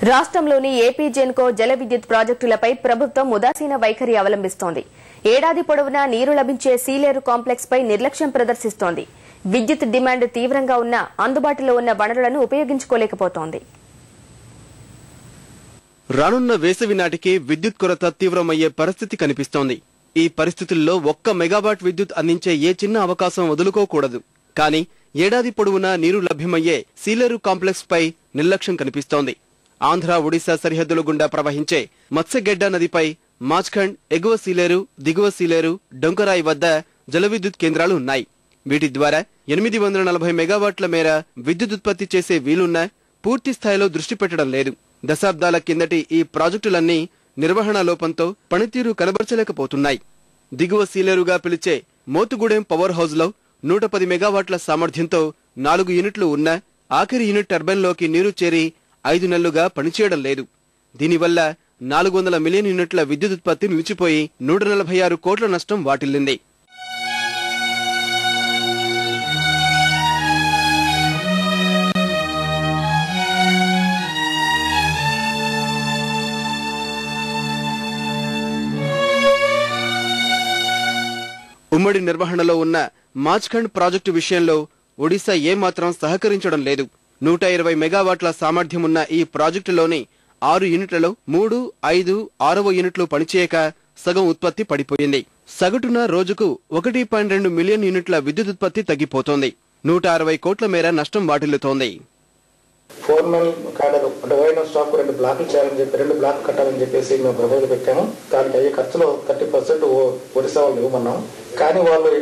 రాష్ట్రంలోని ఏపీ జెన్కో జల విద్యుత్ ప్రాజెక్టులపై ప్రభుత్వం ఉదాసీన వైఖరి అవలంబిస్తోంది. ఏడాది పొడవునా నీరు లభించే సీలేరు కాంప్లెక్స్ పై నిర్లక్ష్యం ప్రదర్శిస్తోంది. విద్యుత్ డిమాండ్ తీవ్రంగా ఉన్న అందుబాటులో ఉన్న వనరులను ఉపయోగించుకోలేకపోతోంది. రానున్న వేసవి నాటికి విద్యుత్ కొరత తీవ్రమయ్యే పరిస్థితి కనిపిస్తోంది. ఈ పరిస్థితుల్లో 1 మెగావాట్ విద్యుత్ అందించే ఏ చిన్న అవకాశం వదులుకోకూడదు. కానీ ఏడాది పొడవునా నీరు లభ్యమయ్యే సీలేరు కాంప్లెక్స్ పై నిర్లక్ష్యం కనిపిస్తోంది. ఆంధ్ర ఒడిశా సరిహద్దుల గుండా ప్రవహించే మత్స్యగెడ్డ నదిపై మాచ్ఖండ్, ఎగువ సీలేరు, దిగువ సీలేరు, డొంకరాయి వద్ద జల విద్యుత్ కేంద్రాలు ఉన్నాయి. వీటి ద్వారా 840 మెగావాట్ల మేర విద్యుత్ ఉత్పత్తి చేసే వీలున్నా పూర్తి స్థాయిలో దృష్టి పెట్టడం లేదు. దశాబ్దాల కిందటి ఈ ప్రాజెక్టులన్నీ నిర్వహణ లోపంతో పనితీరు కనబర్చలేకపోతున్నాయి. దిగువ సీలేరుగా పిలిచే మోతుగూడెం పవర్ హౌస్ లో 110 మెగావాట్ల సామర్థ్యంతో 4 యూనిట్లు ఉన్నా ఆఖరి యూనిట్ టర్బైన్లోకి నీరు చేరి 5 నెలలుగా పనిచేయడం లేదు. దీనివల్ల 400 మిలియన్ యూనిట్ల విద్యుత్ ఉత్పత్తి నిలిచిపోయి 146 కోట్ల నష్టం వాటిల్లింది. ఉమ్మడి నిర్వహణలో ఉన్న మాచ్ఖండ్ ప్రాజెక్టు విషయంలో ఒడిశా ఏమాత్రం సహకరించడం లేదు. 120 మెగావాట్ల సామర్థ్యమున్న ఈ ప్రాజెక్టులోని 6 యూనిట్లలో 3, 5, 6వ యూనిట్లు పనిచేయక సగం ఉత్పత్తి పడిపోయింది. సగటున రోజుకు 1.2 మిలియన్ యూనిట్ల విద్యుత్ ఉత్పత్తి తగ్గిపోతోంది. 160 కోట్ల మేర నష్టం వాటిల్లుతోంది. ఫోర్మెల్ కాడలు అంటే ఓఎన్ఎం స్టాక్ 2 బ్లాకులు చేయాలని చెప్పి 2 బ్లాకులు కట్టాలని చెప్పేసి మేము ప్రపోజల్ పెట్టాము. దానికి అయ్యే ఖర్చులో 30% ఒడిశా వాళ్ళు ఇవ్వమన్నాం. కానీ వాళ్ళు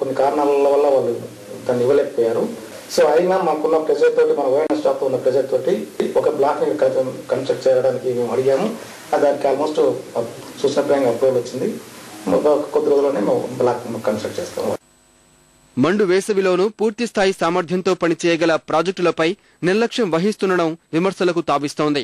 కొన్ని కారణాల వల్ల వాళ్ళు దాన్ని ఇవ్వలేకపోయారు. సో అయినా మాకున్న ప్రెజర్ తోటి మన ఓఎన్ఎం స్టాక్ ఉన్న ప్రెజర్ తోటి ఒక బ్లాక్ ని కన్స్ట్రక్ట్ చేయడానికి మేము అడిగాము. దానికి ఆల్మోస్ట్ చూసినప్పుడు అప్రూవల్ వచ్చింది. కొద్ది రోజుల్లోనే మేము బ్లాక్ కన్స్ట్రక్ట్ చేస్తాము. మండు వేసవిలోనూ పూర్తి స్థాయి సామర్థ్యంతో పనిచేయగల ప్రాజెక్టులపై నిర్లక్ష్యం వహిస్తుండడం విమర్శలకు తావిస్తోంది.